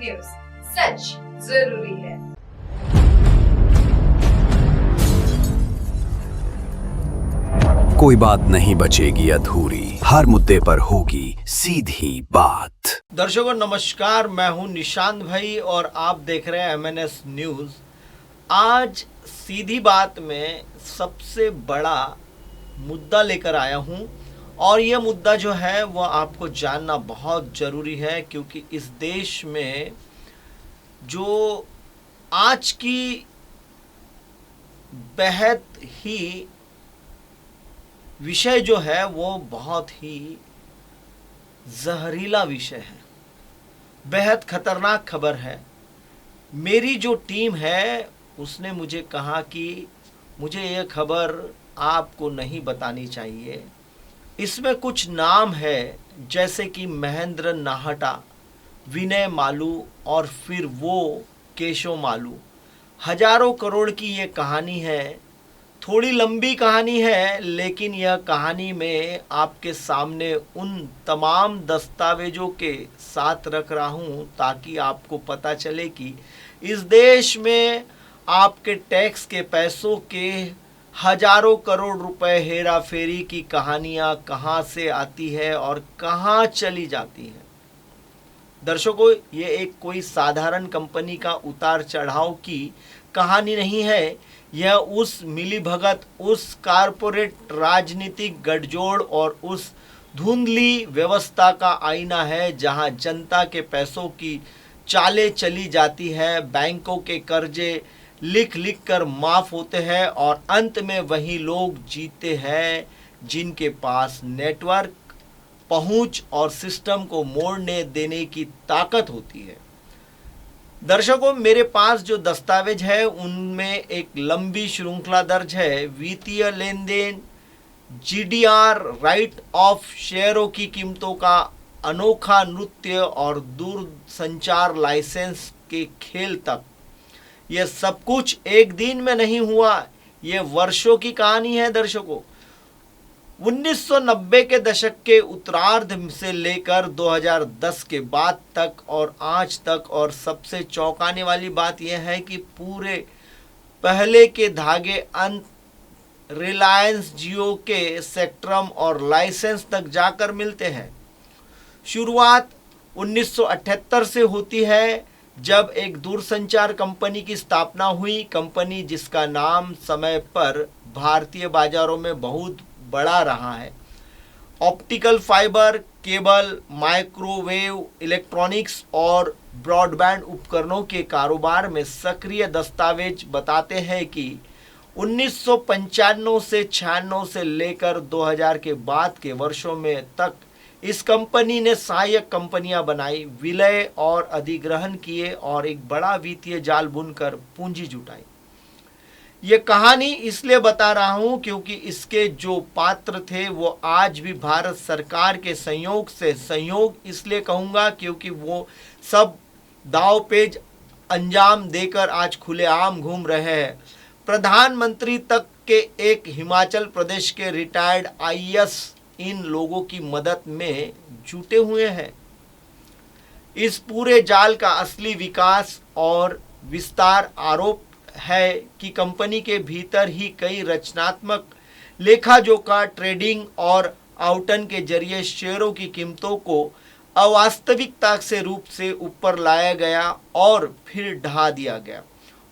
News, सच जरूरी है। कोई बात नहीं बचेगी अधूरी, हर मुद्दे पर होगी सीधी बात। दर्शकों नमस्कार, मैं हूं निशांत भाई और आप देख रहे हैं MNS न्यूज। आज सीधी बात में सबसे बड़ा मुद्दा लेकर आया हूं और यह मुद्दा जो है वह आपको जानना बहुत ज़रूरी है, क्योंकि इस देश में जो आज की बेहद ही विषय जो है वो बहुत ही जहरीला विषय है, बेहद खतरनाक खबर है। मेरी जो टीम है उसने मुझे कहा कि मुझे यह खबर आपको नहीं बतानी चाहिए। इसमें कुछ नाम है जैसे कि महेंद्र नाहटा, विनय मालू और फिर वो केशव मालू। हजारों करोड़ की ये कहानी है, थोड़ी लंबी कहानी है, लेकिन यह कहानी में आपके सामने उन तमाम दस्तावेजों के साथ रख रहा हूँ ताकि आपको पता चले कि इस देश में आपके टैक्स के पैसों के हजारों करोड़ रुपए हेरा फेरी की कहानियाँ कहाँ से आती है और कहाँ चली जाती है। दर्शकों, ये एक कोई साधारण कंपनी का उतार चढ़ाव की कहानी नहीं है। यह उस मिलीभगत, उस कारपोरेट राजनीतिक गठजोड़ और उस धुंधली व्यवस्था का आईना है जहां जनता के पैसों की चालें चली जाती है, बैंकों के कर्जे लिख लिख कर माफ होते हैं और अंत में वही लोग जीते हैं जिनके पास नेटवर्क, पहुंच और सिस्टम को मोड़ने देने की ताकत होती है। दर्शकों, मेरे पास जो दस्तावेज है उनमें एक लंबी श्रृंखला दर्ज है। वित्तीय लेन देन, GDR, राइट ऑफ शेयरों की कीमतों का अनोखा नृत्य और दूरसंचार लाइसेंस के खेल तक। यह सब कुछ एक दिन में नहीं हुआ, यह वर्षों की कहानी है। दर्शकों, 1990 के दशक के उत्तरार्ध से लेकर 2010 के बाद तक और आज तक, और सबसे चौंकाने वाली बात यह है कि पूरे पहले के धागे अंत रिलायंस जियो के स्पेक्ट्रम और लाइसेंस तक जाकर मिलते हैं। शुरुआत 1978 से होती है जब एक दूरसंचार कंपनी की स्थापना हुई। कंपनी जिसका नाम समय पर भारतीय बाजारों में बहुत बड़ा रहा है। Optical fibre, cable, microwave, electronics और ब्रॉडबैंड उपकरणों के कारोबार में सक्रिय दस्तावेज बताते हैं कि 1995 से 96 से लेकर 2000 के बाद के वर्षों में तक इस कंपनी ने सहायक कंपनियां बनाई, विलय और अधिग्रहण किए और एक बड़ा वित्तीय जाल बुनकर पूंजी जुटाई। ये कहानी इसलिए बता रहा हूं क्योंकि इसके जो पात्र थे वो आज भी भारत सरकार के संयोग इसलिए कहूँगा क्योंकि वो सब दांवपेच अंजाम देकर आज खुलेआम घूम रहे हैं। प्रधानमंत्री तक के एक हिमाचल प्रदेश के रिटायर्ड IAS इन लोगों की मदद में जुटे हुए हैं। इस पूरे जाल का असली विकास और विस्तार आरोप है कि कंपनी के भीतर ही कई रचनात्मक लेखा जोखा, ट्रेडिंग और आवंटन के जरिए शेयरों की कीमतों को अवास्तविकता से रूप से ऊपर लाया गया और फिर ढहा दिया गया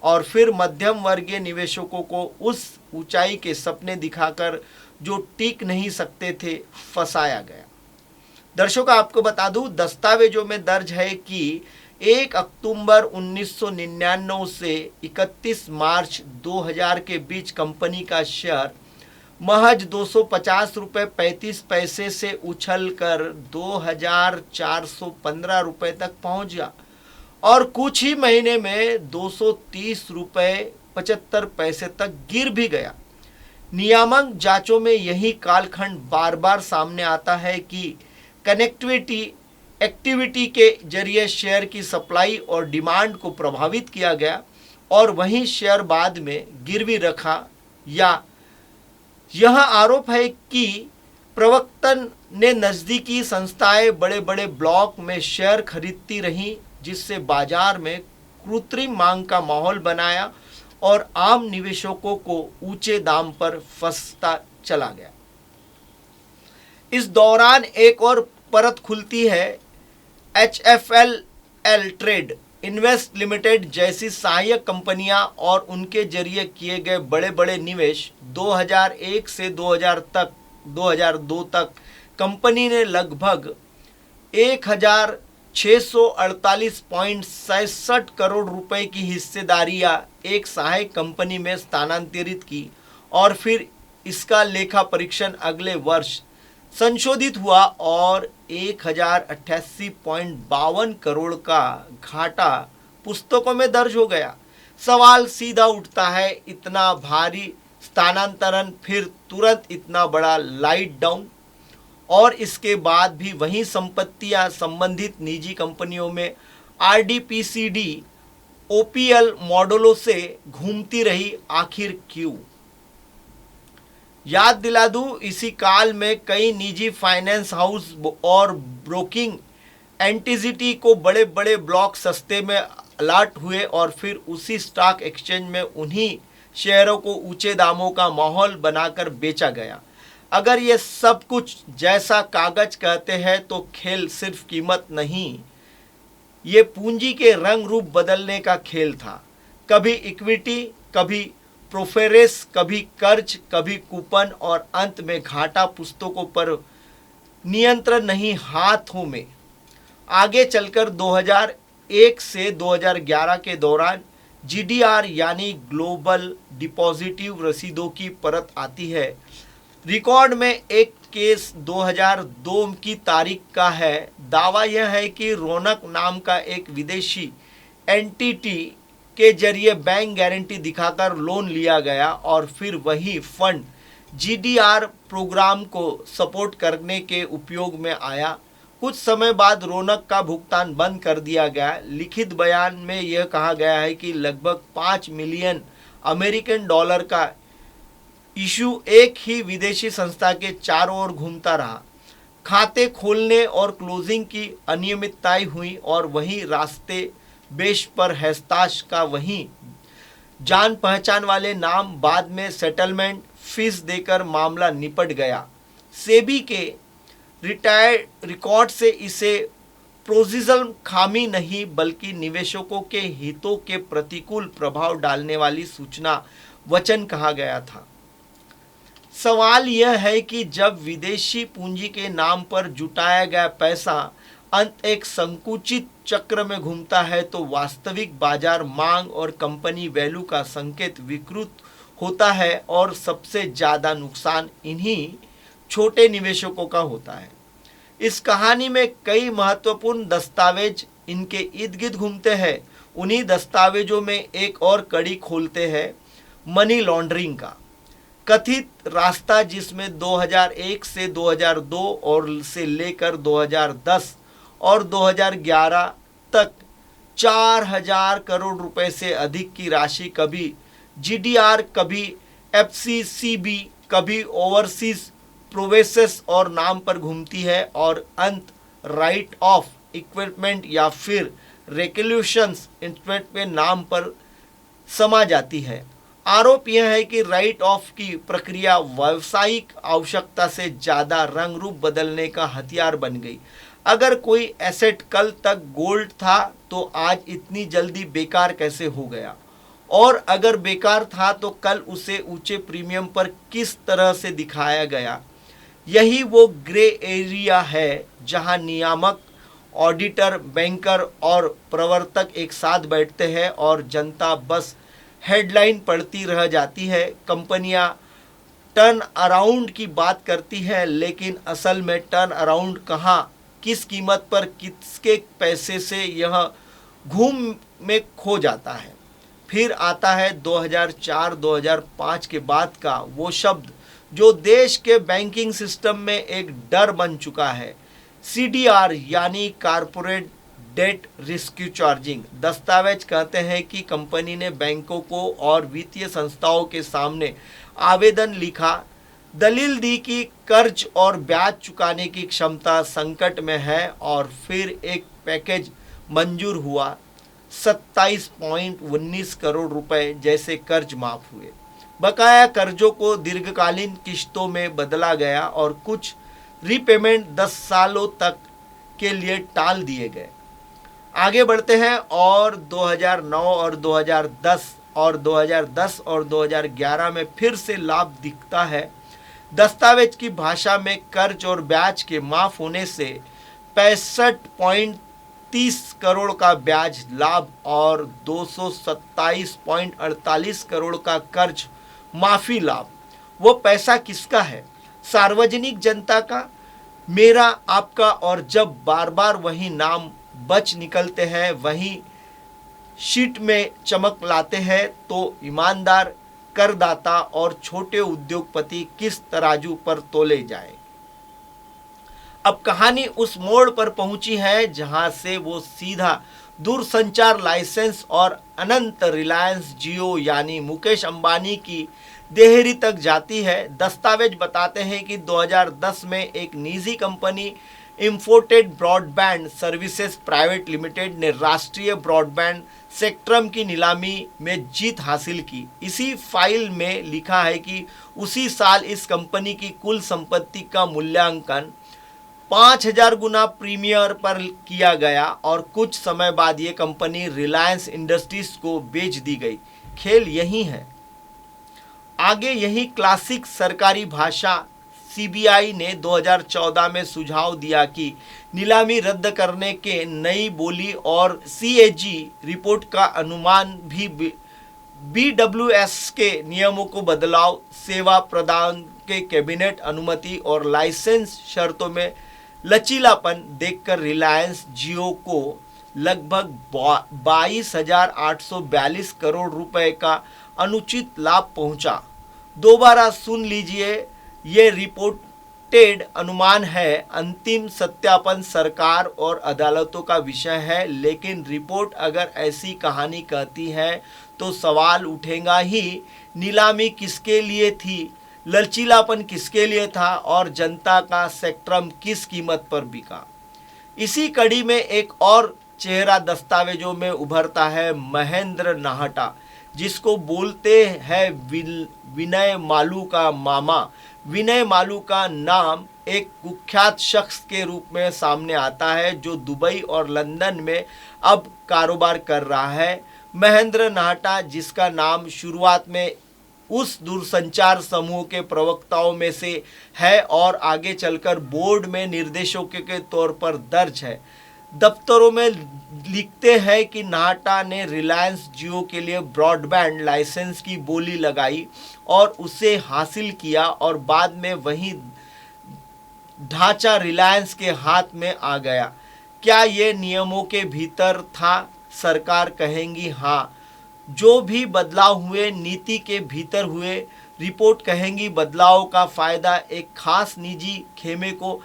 और फिर मध्यम वर्गीय निवेशकों को उस ऊंचाई के सपने दिखाकर जो टिक नहीं सकते थे फंसाया गया। दर्शकों, आपको बता दूं, दस्तावेजों में दर्ज है कि 1 अक्टूबर 1999 से 31 मार्च 2000 के बीच कंपनी का शेयर महज 250 रुपये 35 पैसे से उछलकर 2415 रुपये तक पहुंच गया और कुछ ही महीने में 230 रुपये 75 पैसे तक गिर भी गया। नियामक जांचों में यही कालखंड बार बार सामने आता है कि कनेक्टिविटी एक्टिविटी के जरिए शेयर की सप्लाई और डिमांड को प्रभावित किया गया और वहीं शेयर बाद में गिरवी रखा। या यह आरोप है कि प्रवक्तन ने नज़दीकी संस्थाएं बड़े बड़े ब्लॉक में शेयर खरीदती रहीं जिससे बाजार में कृत्रिम मांग का माहौल बनाया और आम निवेशकों को ऊंचे दाम पर फंसता चला गया। इस दौरान एक और परत खुलती है। HFL ट्रेड इन्वेस्ट लिमिटेड जैसी सहायक कंपनियां और उनके जरिए किए गए बड़े बड़े निवेश 2001 से 2002 तक कंपनी ने लगभग 1648.67 करोड़ रुपए की हिस्सेदारियां एक सहायक कंपनी में स्थानांतरित की और फिर इसका लेखा परीक्षण अगले वर्ष संशोधित हुआ और 1088.52 करोड़ का घाटा पुस्तकों में दर्ज हो गया। सवाल सीधा उठता है, इतना भारी स्थानांतरण फिर तुरंत इतना बड़ा लाइट डाउन, और इसके बाद भी वही संपत्तियां संबंधित निजी कंपनियों में RDPCD OPL मॉडलों से घूमती रही, आखिर क्यों? याद दिला दूं, इसी काल में कई निजी फाइनेंस हाउस और ब्रोकिंग एंटिटी को बड़े बड़े ब्लॉक सस्ते में अलॉट हुए और फिर उसी स्टॉक एक्सचेंज में उन्हीं शेयरों को ऊंचे दामों का माहौल बनाकर बेचा गया। अगर ये सब कुछ जैसा कागज कहते हैं तो खेल सिर्फ कीमत नहीं, ये पूंजी के रंग रूप बदलने का खेल था। कभी इक्विटी, कभी प्रोफेरेस, कभी कर्ज, कभी कूपन और अंत में घाटा पुस्तकों पर नियंत्रण नहीं, हाथों में। आगे चलकर 2001 से 2011 के दौरान GDR यानी ग्लोबल डिपॉजिटिव रसीदों की परत आती है। रिकॉर्ड में एक केस 2002 की तारीख का है। दावा यह है कि रौनक नाम का एक विदेशी एंटिटी के जरिए बैंक गारंटी दिखाकर लोन लिया गया और फिर वही फंड GDR प्रोग्राम को सपोर्ट करने के उपयोग में आया। कुछ समय बाद रौनक का भुगतान बंद कर दिया गया। लिखित बयान में यह कहा गया है कि लगभग 5 मिलियन अमेरिकन डॉलर का इशू एक ही विदेशी संस्था के चारों ओर घूमता रहा। खाते खोलने और क्लोजिंग की अनियमितताएं हुई और वही रास्ते बेश पर हैस्ताश का वही जान पहचान वाले नाम, बाद में सेटलमेंट फीस देकर मामला निपट गया। सेबी के रिटायर्ड रिकॉर्ड से इसे प्रोसीजरल खामी नहीं बल्कि निवेशकों के हितों के प्रतिकूल प्रभाव डालने वाली सूचना वचन कहा गया था। सवाल यह है कि जब विदेशी पूंजी के नाम पर जुटाया गया पैसा अंत एक संकुचित चक्र में घूमता है तो वास्तविक बाजार मांग और कंपनी वैल्यू का संकेत विकृत होता है और सबसे ज़्यादा नुकसान इन्हीं छोटे निवेशकों का होता है। इस कहानी में कई महत्वपूर्ण दस्तावेज इनके इर्द गिर्द घूमते हैं। उन्हीं दस्तावेजों में एक और कड़ी खोलते हैं मनी लॉन्ड्रिंग का कथित रास्ता, जिसमें 2001 से 2002 और से लेकर 2010 और 2011 तक 4000 करोड़ रुपए से अधिक की राशि कभी GDR, कभी FCCB, कभी ओवरसीज प्रोवेसेस और नाम पर घूमती है और अंत राइट ऑफ इक्विपमेंट या फिर रेक्यूलेशंस इंस्ट्रूमेंट में नाम पर समा जाती है। आरोप यह है कि राइट ऑफ की प्रक्रिया व्यावसायिक आवश्यकता से ज़्यादा रंग रूप बदलने का हथियार बन गई। अगर कोई एसेट कल तक गोल्ड था तो आज इतनी जल्दी बेकार कैसे हो गया, और अगर बेकार था तो कल उसे ऊंचे प्रीमियम पर किस तरह से दिखाया गया। यही वो ग्रे एरिया है जहां नियामक, ऑडिटर, बैंकर और प्रवर्तक एक साथ बैठते हैं और जनता बस हेडलाइन पढ़ती रह जाती है। कंपनियां टर्न अराउंड की बात करती है लेकिन असल में टर्न अराउंड कहाँ, किस कीमत पर, किसके पैसे से यह घूम में खो जाता है। फिर आता है 2004-2005 के बाद का वो शब्द जो देश के बैंकिंग सिस्टम में एक डर बन चुका है, CDR यानी कारपोरेट डेट रिस्क चार्जिंग। दस्तावेज कहते हैं कि कंपनी ने बैंकों को और वित्तीय संस्थाओं के सामने आवेदन लिखा, दलील दी कि कर्ज और ब्याज चुकाने की क्षमता संकट में है और फिर एक पैकेज मंजूर हुआ, 27.19 करोड़ रुपए जैसे कर्ज माफ हुए। बकाया कर्जों को दीर्घकालीन किश्तों में बदला गया और कुछ रीपेमेंट 10 सालों तक के लिए टाल दिए गए। आगे बढ़ते हैं और 2009 और 2010 और 2011 में फिर से लाभ दिखता है। दस्तावेज की भाषा में कर्ज और ब्याज के माफ होने से 65.30 करोड़ का ब्याज लाभ और 227.48 करोड़ का कर्ज माफी लाभ। वो पैसा किसका है? सार्वजनिक जनता का, मेरा, आपका। और जब बार बार वही नाम बच निकलते हैं, वही शीट में चमक लाते हैं, तो ईमानदार करदाता और छोटे उद्योगपति किस तराजू पर तोले जाए। अब कहानी उस मोड़ पर पहुंची है जहां से वो सीधा दूरसंचार लाइसेंस और अनंत रिलायंस जियो यानी मुकेश अंबानी की देहरी तक जाती है। दस्तावेज बताते हैं कि 2010 में एक निजी company Infotel broadband services private limited ने राष्ट्रीय ब्रॉडबैंड स्पेक्ट्रम की नीलामी में जीत हासिल की। इसी फाइल में लिखा है कि उसी साल इस कंपनी की कुल संपत्ति का मूल्यांकन 5000 गुना प्रीमियर पर किया गया और कुछ समय बाद ये कंपनी रिलायंस इंडस्ट्रीज को बेच दी गई। खेल यही है। आगे यही क्लासिक सरकारी भाषा। सीबीआई ने 2014 में सुझाव दिया कि नीलामी रद्द करने के नई बोली और सीएजी रिपोर्ट का अनुमान भी बीडब्ल्यूएस के नियमों को बदलाव, सेवा प्रदान के कैबिनेट अनुमति और लाइसेंस शर्तों में लचीलापन देखकर रिलायंस जियो को लगभग 22,842 करोड़ रुपए का अनुचित लाभ पहुंचा। दोबारा सुन लीजिए, ये रिपोर्टेड अनुमान है। अंतिम सत्यापन सरकार और अदालतों का विषय है, लेकिन रिपोर्ट अगर ऐसी कहानी कहती है तो सवाल उठेगा ही, नीलामी किसके लिए थी, लचीलापन किसके लिए था और जनता का स्पेक्ट्रम किस कीमत पर बिका। इसी कड़ी में एक और चेहरा दस्तावेजों में उभरता है, महेंद्र नाहटा, जिसको बोलते हैं विनय मालू का मामा। विनय मालू का नाम एक कुख्यात शख्स के रूप में सामने आता है जो दुबई और लंदन में अब कारोबार कर रहा है। महेंद्र नाहटा, जिसका नाम शुरुआत में उस दूरसंचार समूह के प्रवक्ताओं में से है और आगे चलकर बोर्ड में निर्देशकों के तौर पर दर्ज है, दफ्तरों में लिखते हैं कि नाहटा ने रिलायंस जियो के लिए ब्रॉडबैंड लाइसेंस की बोली लगाई और उसे हासिल किया और बाद में वही ढांचा रिलायंस के हाथ में आ गया। क्या ये नियमों के भीतर था? सरकार कहेंगी हाँ। जो भी बदलाव हुए नीति के भीतर हुए। रिपोर्ट कहेंगी बदलाव का फायदा एक खास निजी खेमे को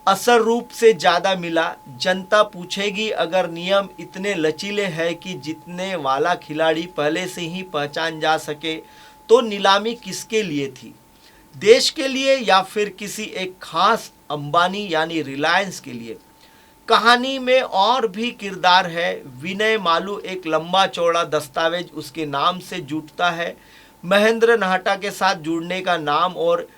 असर रूप से ज़्यादा मिला। जनता पूछेगी अगर नियम इतने लचीले हैं कि जीतने वाला खिलाड़ी पहले से ही पहचान जा सके, तो नीलामी किसके लिए थी? देश के लिए या फिर किसी एक खास अंबानी यानी रिलायंस के लिए? कहानी में और भी किरदार है। विनय मालू एक लंबा चौड़ा दस्तावेज उसके नाम से जुटता है। महेंद्र नाहटा के साथ जुड़ने का नाम और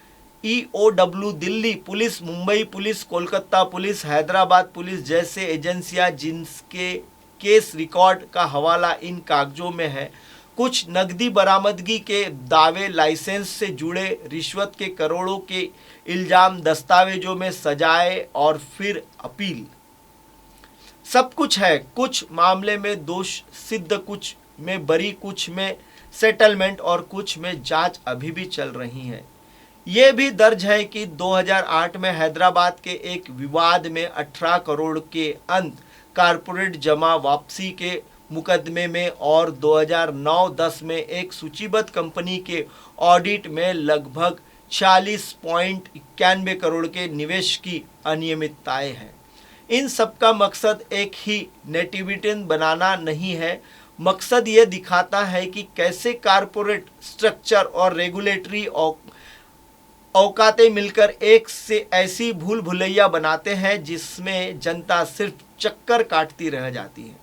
EOW Delhi police, Mumbai police, Kolkata police, Hyderabad police जैसे एजेंसियां जिनके केस रिकॉर्ड का हवाला इन कागजों में है। कुछ नकदी बरामदगी के दावे, लाइसेंस से जुड़े रिश्वत के करोड़ों के इल्जाम दस्तावेजों में सजाए और फिर अपील। सब कुछ है। कुछ मामले में दोष सिद्ध, कुछ में बरी, कुछ में सेटलमेंट और कुछ में जांच अभी भी चल रही है। ये भी दर्ज है कि 2008 में हैदराबाद के एक विवाद में 18 करोड़ के अंत कारपोरेट जमा वापसी के मुकदमे में और 2009-10 में एक सूचीबद्ध कंपनी के ऑडिट में लगभग 46.91 करोड़ के निवेश की अनियमितताएं हैं। इन सब का मकसद एक ही, नेटिविटी बनाना नहीं है। मकसद ये दिखाता है कि कैसे कारपोरेट स्ट्रक्चर और रेगुलेटरी औकातें मिलकर एक से ऐसी भूल भुलैया बनाते हैं जिसमें जनता सिर्फ चक्कर काटती रह जाती है।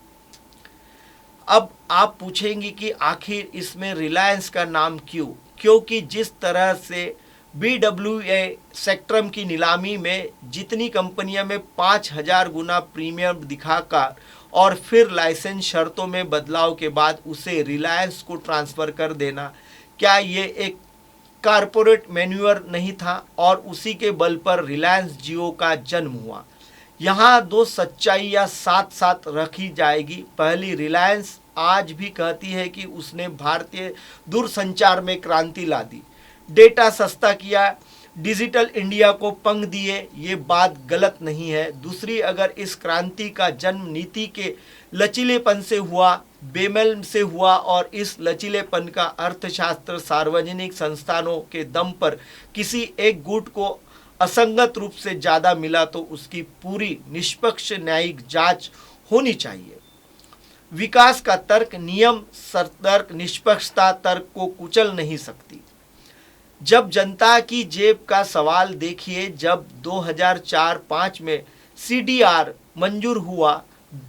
अब आप पूछेंगे कि आखिर इसमें रिलायंस का नाम क्यों? क्योंकि जिस तरह से BWA सेक्ट्रम की नीलामी में जितनी कंपनियों में 5000 गुना प्रीमियम दिखाकर और फिर लाइसेंस शर्तों में बदलाव के बाद उसे रिलायंस को ट्रांसफ़र कर देना, क्या ये एक कारपोरेट मैन्यूअर नहीं था? और उसी के बल पर रिलायंस जियो का जन्म हुआ। यहाँ दो सच्चाइयाँ साथ साथ रखी जाएगी। पहली, रिलायंस आज भी कहती है कि उसने भारतीय दूरसंचार में क्रांति ला दी, डेटा सस्ता किया, डिजिटल इंडिया को पंख दिए। ये बात गलत नहीं है। दूसरी, अगर इस क्रांति का जन्म नीति के लचीलेपन से हुआ, बेमेल से हुआ और इस लचीलेपन का अर्थशास्त्र सार्वजनिक संस्थानों के दम पर किसी एक गुट को असंगत रूप से ज़्यादा मिला, तो उसकी पूरी निष्पक्ष न्यायिक जांच होनी चाहिए। विकास का तर्क, नियम सतर्क निष्पक्षता तर्क को कुचल नहीं सकती। जब जनता की जेब का सवाल देखिए, जब 2004-05 में CDR मंजूर हुआ,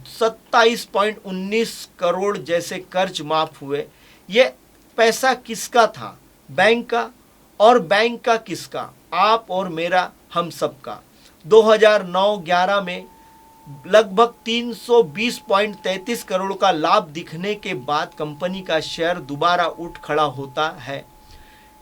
27.19 करोड़ जैसे कर्ज माफ हुए। ये पैसा किसका था? बैंक का। और बैंक का किसका? आप और मेरा, हम सबका। 2009-11 में लगभग 320.33 करोड़ का लाभ दिखने के बाद कंपनी का शेयर दोबारा उठ खड़ा होता है।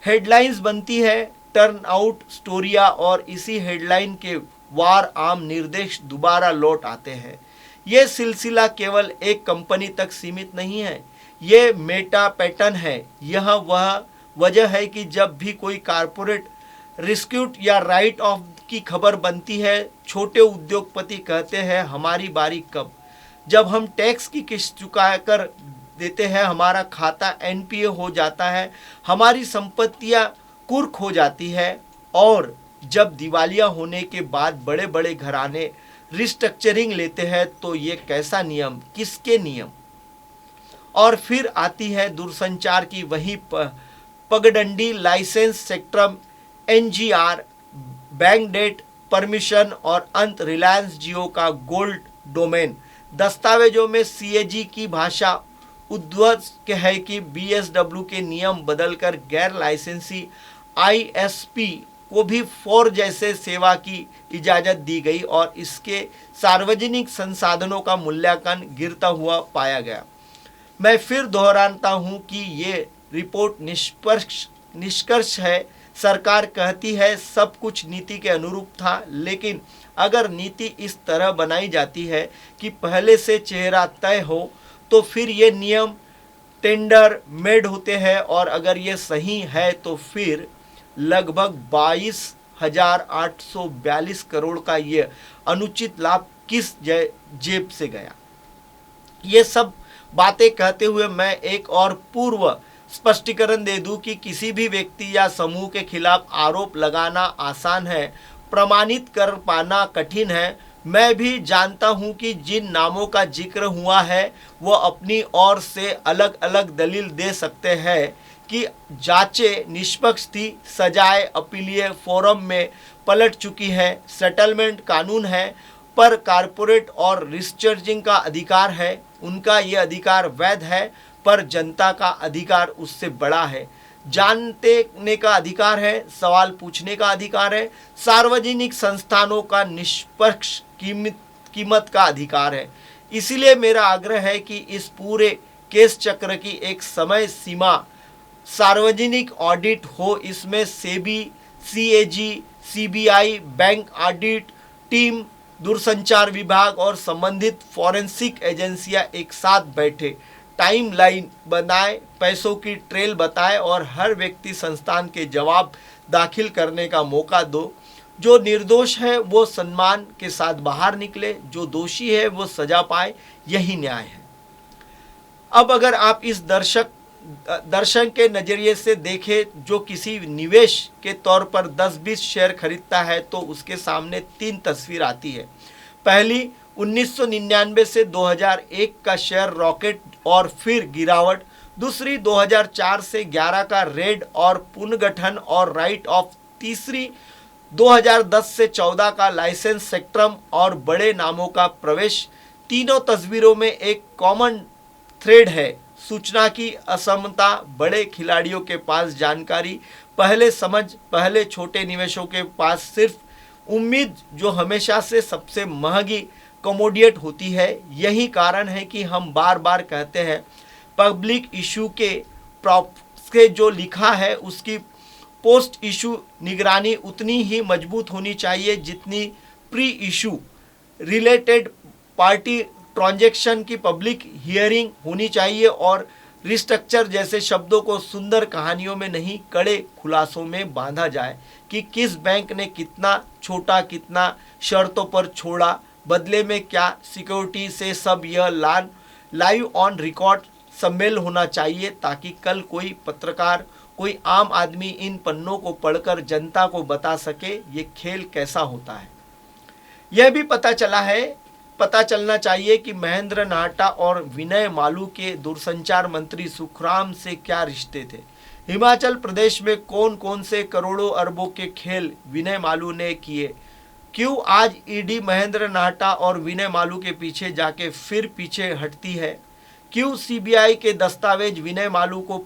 हेडलाइंस बनती है, टर्न आउट स्टोरिया, और इसी हेडलाइन के वार आम निर्देश दोबारा लौट आते हैं। ये सिलसिला केवल एक कंपनी तक सीमित नहीं है, ये मेटा पैटर्न है। यह वह वजह है कि जब भी कोई कारपोरेट रिस्क्यूट या राइट ऑफ की खबर बनती है, छोटे उद्योगपति कहते हैं हमारी बारी कब? जब हम टैक्स की किस्त चुका कर देते हैं, हमारा खाता NPA हो जाता है, हमारी संपत्तियां कुर्क हो जाती है, और जब दिवालिया होने के बाद बड़े बड़े घराने रिस्ट्रक्चरिंग लेते हैं, तो ये कैसा नियम, किसके नियम? और फिर आती है दूरसंचार की वही पगडंडी, licence, spectrum, NGR, bank debt, permission और अंत रिलायंस जियो का गोल्ड डोमेन। दस्तावेजों में CAG की भाषा उद्ध्वस्त है कि BSW के नियम बदलकर गैर लाइसेंसी ISP को भी 4 जैसे सेवा की इजाज़त दी गई और इसके सार्वजनिक संसाधनों का मूल्यांकन गिरता हुआ पाया गया। मैं फिर दोहराता हूँ कि ये रिपोर्ट निष्कर्ष है। सरकार कहती है सब कुछ नीति के अनुरूप था, लेकिन अगर नीति इस तरह बनाई जाती है कि पहले से चेहरा तय हो, तो फिर ये नियम टेंडर मेड होते हैं, और अगर ये सही है तो फिर लगभग 22,842 करोड़ का ये अनुचित लाभ किस जेब से गया? ये सब बातें कहते हुए मैं एक और पूर्व स्पष्टीकरण दे दूं कि किसी भी व्यक्ति या समूह के खिलाफ आरोप लगाना आसान है, प्रमाणित कर पाना कठिन है। मैं भी जानता हूं कि जिन नामों का जिक्र हुआ है वो अपनी ओर से अलग अलग दलील दे सकते हैं कि जांचें निष्पक्ष थी, सजाएं अपीलीय फोरम में पलट चुकी है, सेटलमेंट कानून है, पर कारपोरेट और रिस्ट्रक्चरिंग का अधिकार है। उनका ये अधिकार वैध है, पर जनता का अधिकार उससे बड़ा है। जानने का अधिकार है, सवाल पूछने का अधिकार है, सार्वजनिक संस्थानों का निष्पक्ष कीमत का अधिकार है। इसीलिए मेरा आग्रह है कि इस पूरे केस चक्र की एक समय सीमा सार्वजनिक ऑडिट हो। इसमें SEBI, CAG, CBI, bank audit team, दूरसंचार विभाग और संबंधित फॉरेंसिक एजेंसियां एक साथ बैठे, टाइम लाइन बनाए, पैसों की ट्रेल बताए और हर व्यक्ति संस्थान के जवाब दाखिल करने का मौका दो। जो निर्दोष है वो सम्मान के साथ बाहर निकले, जो दोषी है वो सजा पाए, यही न्याय है। अब अगर आप इस दर्शन के नज़रिए से देखें, जो किसी निवेश के तौर पर 10-20 शेयर खरीदता है तो उसके सामने 3 तस्वीर आती है। पहली, 1999 से 2001 का शेयर रॉकेट और फिर गिरावट। दूसरी, 2004 से 11 का रेड और पुनर्गठन और राइट ऑफ। तीसरी, 2010 से 14 का लाइसेंस, सेक्ट्रम और बड़े नामों का प्रवेश। तीनों तस्वीरों में एक कॉमन थ्रेड है, सूचना की असमता, बड़े खिलाड़ियों के पास जानकारी, पहले समझ, पहले छोटे निवेशों के पास सिर्फ उम्मीद, जो हमेशा से सबसे महंगी कमोडियट होती है। यही कारण है कि हम बार बार कहते हैं पब्लिक इशू के जो लिखा है उसकी पोस्ट इशू निगरानी उतनी ही मजबूत होनी चाहिए जितनी pre issue related party transaction की पब्लिक हियरिंग होनी चाहिए, और रिस्ट्रक्चर जैसे शब्दों को सुंदर कहानियों में नहीं, कड़े खुलासों में बांधा जाए कि किस बैंक ने कितना छोटा, कितना शर्तों पर छोड़ा, बदले में क्या सिक्योरिटी से, सब यह लाइव ऑन रिकॉर्ड सम्मेल होना चाहिए, ताकि कल कोई पत्रकार, कोई आम आदमी इन पन्नों को पढ़कर जनता को बता सके ये खेल कैसा होता है। यह भी पता चलना चाहिए कि महेंद्र नाहटा और विनय मालू के दूरसंचार मंत्री सुखराम से क्या रिश्ते थे। हिमाचल प्रदेश में कौन कौन से करोड़ों अरबों के खेल विनय मालू ने किए। क्यों आज ईडी महेंद्र नाहटा और विनय मालू के पीछे जाके फिर पीछे हटती है। क्यों सीबीआई के दस्तावेज विनय मालू को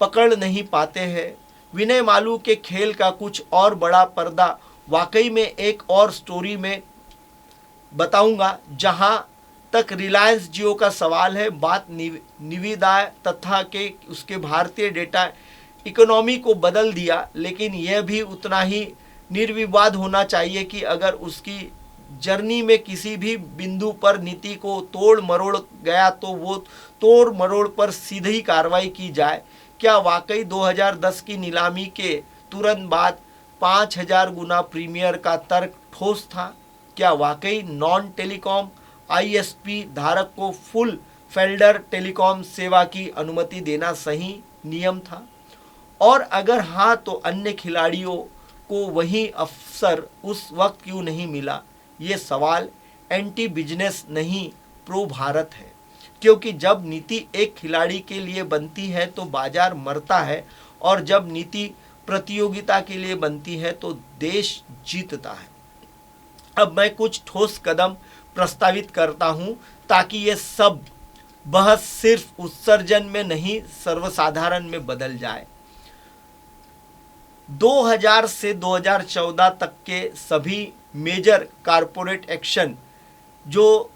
पकड़ नहीं पाते हैं। विनय मालू के खेल का कुछ और बड़ा पर्दा वाकई में एक और स्टोरी में बताऊंगा। जहां तक रिलायंस जियो का सवाल है, बात निविदा तथा के उसके भारतीय डेटा इकोनॉमी को बदल दिया, लेकिन यह भी उतना ही निर्विवाद होना चाहिए कि अगर उसकी जर्नी में किसी भी बिंदु पर नीति को तोड़ मरोड़ गया तो वो तोड़ मरोड़ पर सीधी कार्रवाई की जाए। क्या वाकई 2010 की नीलामी के तुरंत बाद 5000 गुना प्रीमियर का तर्क ठोस था। क्या वाकई नॉन टेलीकॉम आईएसपी धारक को फुल फेल्डर टेलीकॉम सेवा की अनुमति देना सही नियम था, और अगर हाँ तो अन्य खिलाड़ियों को वही अवसर उस वक्त क्यों नहीं मिला। ये सवाल एंटी बिजनेस नहीं, प्रो भारत है, क्योंकि जब नीति एक खिलाड़ी के लिए बनती है तो बाजार मरता है, और जब नीति प्रतियोगिता के लिए बनती है तो देश जीतता है। अब मैं कुछ ठोस कदम प्रस्तावित करता हूं ताकि ये सब बहस सिर्फ उत्सर्जन में नहीं सर्वसाधारण में बदल जाए। 2000 से 2014 तक के सभी मेजर कारपोरेट एक्शन जो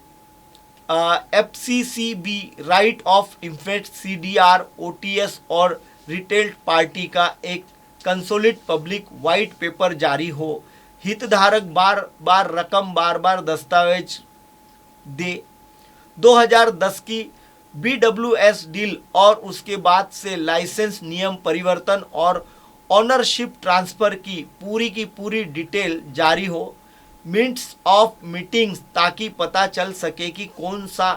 FCCB, right of infect, CDR, OTS और रिटेल पार्टी का एक कंसोलिड पब्लिक वाइट पेपर जारी हो, हितधारक बार बार दस्तावेज दे। 2010 की BWS डील और उसके बाद से लाइसेंस नियम परिवर्तन और ऑनरशिप ट्रांसफर की पूरी डिटेल जारी हो। मिनट्स ऑफ मीटिंग्स, ताकि पता चल सके कि कौन सा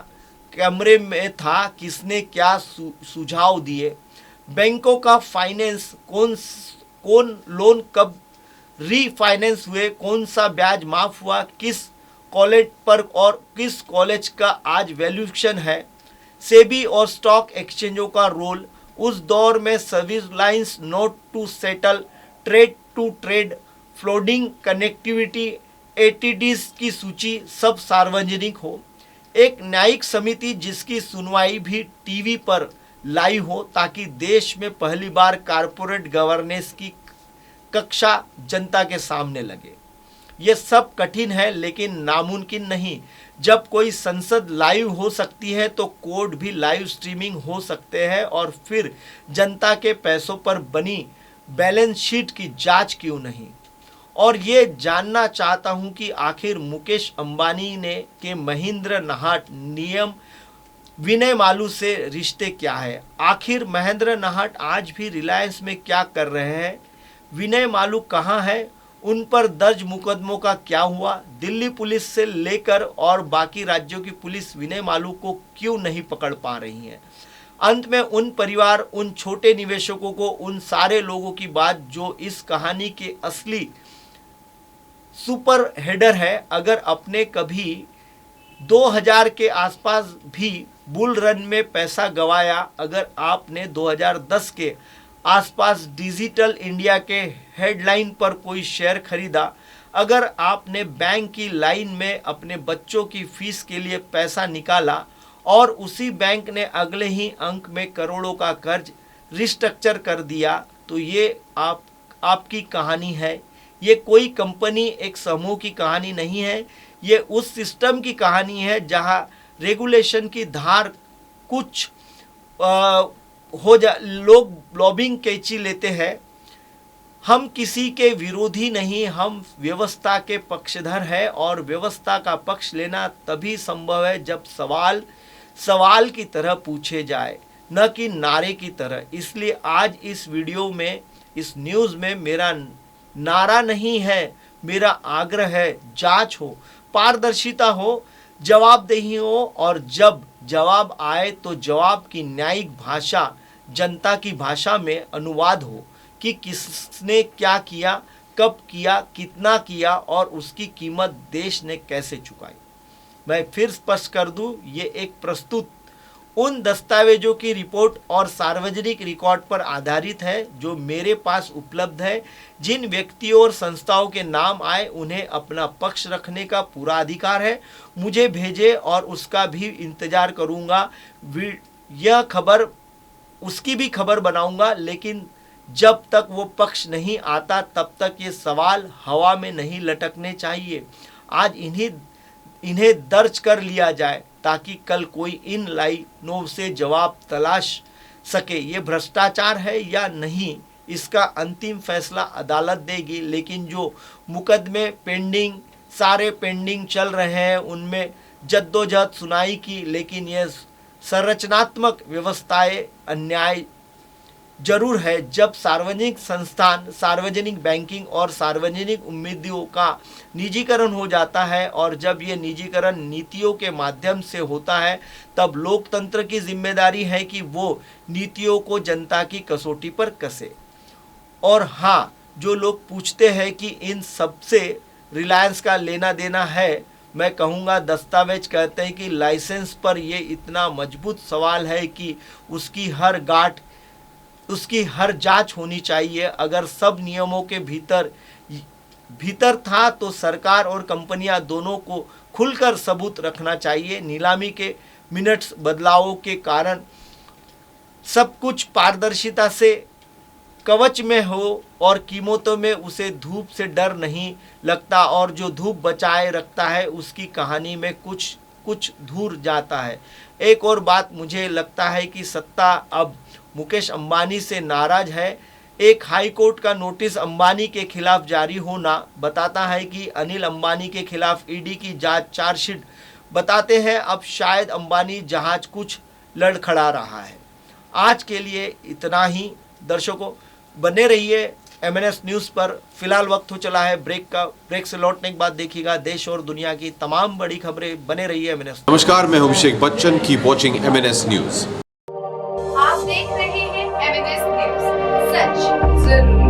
कैमरे में था, किसने क्या सुझाव दिए। बैंकों का फाइनेंस, कौन लोन कब रीफाइनेंस हुए, कौन सा ब्याज माफ हुआ, किस कॉलेज पर और किस कॉलेज का आज वैल्यूएशन है। सेबी और स्टॉक एक्सचेंजों का रोल, उस दौर में service lines, note to settle, trade to trade, floating connectivity, ATDs की सूची सब सार्वजनिक हो। एक न्यायिक समिति जिसकी सुनवाई भी टीवी पर लाइव हो, ताकि देश में पहली बार कारपोरेट गवर्नेंस की कक्षा जनता के सामने लगे। ये सब कठिन है लेकिन नामुमकिन नहीं। जब कोई संसद लाइव हो सकती है तो कोर्ट भी लाइव स्ट्रीमिंग हो सकते हैं, और फिर जनता के पैसों पर बनी बैलेंस शीट की जांच क्यों नहीं। और ये जानना चाहता हूं कि आखिर मुकेश अंबानी ने के महेंद्र नाहट नियम विनय मालू से रिश्ते क्या है। आखिर महेंद्र नाहट आज भी रिलायंस में क्या कर रहे हैं। विनय मालू कहाँ है, उन पर दर्ज मुकदमों का क्या हुआ। दिल्ली पुलिस से लेकर और बाकी राज्यों की पुलिस विनय मालू को क्यों नहीं पकड़ पा रही है। अंत में उन परिवार, उन छोटे निवेशकों को, उन सारे लोगों की बात जो इस कहानी के असली सुपर हेडर है। अगर अपने कभी 2000 के आसपास भी बुल रन में पैसा गवाया, अगर आपने 2010 के आसपास डिजिटल इंडिया के हेडलाइन पर कोई शेयर खरीदा, अगर आपने बैंक की लाइन में अपने बच्चों की फीस के लिए पैसा निकाला और उसी बैंक ने अगले ही अंक में करोड़ों का कर्ज रिस्ट्रक्चर कर दिया, तो ये आपकी कहानी है। ये कोई कंपनी, एक समूह की कहानी नहीं है। ये उस सिस्टम की कहानी है जहां रेगुलेशन की धार कुछ लोग लॉबिंग कैंची लेते हैं। हम किसी के विरोधी नहीं, हम व्यवस्था के पक्षधर हैं और व्यवस्था का पक्ष लेना तभी संभव है जब सवाल की तरह पूछे जाए, न कि नारे की तरह। इसलिए आज इस वीडियो में, इस न्यूज़ में मेरा नारा नहीं है, मेरा आग्रह है, जांच हो, पारदर्शिता हो, जवाबदेही हो और जब जवाब आए तो जवाब की न्यायिक भाषा, जनता की भाषा में अनुवाद हो कि किसने क्या किया, कब किया, कितना किया और उसकी कीमत देश ने कैसे चुकाई। मैं फिर स्पष्ट कर दूं, ये एक प्रस्तुत उन दस्तावेजों की रिपोर्ट और सार्वजनिक रिकॉर्ड पर आधारित है जो मेरे पास उपलब्ध है। जिन व्यक्तियों और संस्थाओं के नाम आए उन्हें अपना पक्ष रखने का पूरा अधिकार है। मुझे भेजे और उसका भी इंतजार करूंगा। यह खबर, उसकी भी खबर बनाऊंगा, लेकिन जब तक वो पक्ष नहीं आता तब तक ये सवाल हवा में नहीं लटकने चाहिए। आज इन्हें दर्ज कर लिया जाए ताकि कल कोई इन लाइनों से जवाब तलाश सके। ये भ्रष्टाचार है या नहीं, इसका अंतिम फैसला अदालत देगी। लेकिन जो मुकदमे सारे पेंडिंग चल रहे हैं, उनमें जद्दोजहद सुनाई की, लेकिन ये संरचनात्मक व्यवस्थाएं अन्याय जरूर है। जब सार्वजनिक संस्थान, सार्वजनिक बैंकिंग और सार्वजनिक उम्मीदों का निजीकरण हो जाता है और जब ये निजीकरण नीतियों के माध्यम से होता है, तब लोकतंत्र की जिम्मेदारी है कि वो नीतियों को जनता की कसौटी पर कसे। और हाँ, जो लोग पूछते हैं कि इन सबसे रिलायंस का लेना देना है, मैं कहूँगा दस्तावेज कहते हैं कि लाइसेंस पर ये इतना मजबूत सवाल है कि उसकी हर जांच होनी चाहिए। अगर सब नियमों के भीतर था तो सरकार और कंपनियां दोनों को खुलकर सबूत रखना चाहिए। नीलामी के मिनट्स बदलावों के कारण सब कुछ पारदर्शिता से कवच में हो और कीमतों में उसे धूप से डर नहीं लगता और जो धूप बचाए रखता है उसकी कहानी में कुछ दूर जाता है। एक और बात, मुझे लगता है कि सत्ता अब मुकेश अंबानी से नाराज है। एक हाई कोर्ट का नोटिस अंबानी के खिलाफ जारी होना बताता है कि अनिल अंबानी के खिलाफ ईडी की जांच चार्जशीट बताते हैं अब शायद अंबानी जहाज कुछ लड़खड़ा रहा है। आज के लिए इतना ही। दर्शकों, बने रहिए MNS न्यूज़ पर। फिलहाल वक्त हो चला है ब्रेक का। ब्रेक से लौटने के बाद देखिएगा देश और दुनिया की तमाम बड़ी खबरें। बने रहिए MNS। नमस्कार, मैं हूं Abhishek Bachchan. Keep watching MNS news. आप देख रहे हैं MNS न्यूज़, सच जरूरी।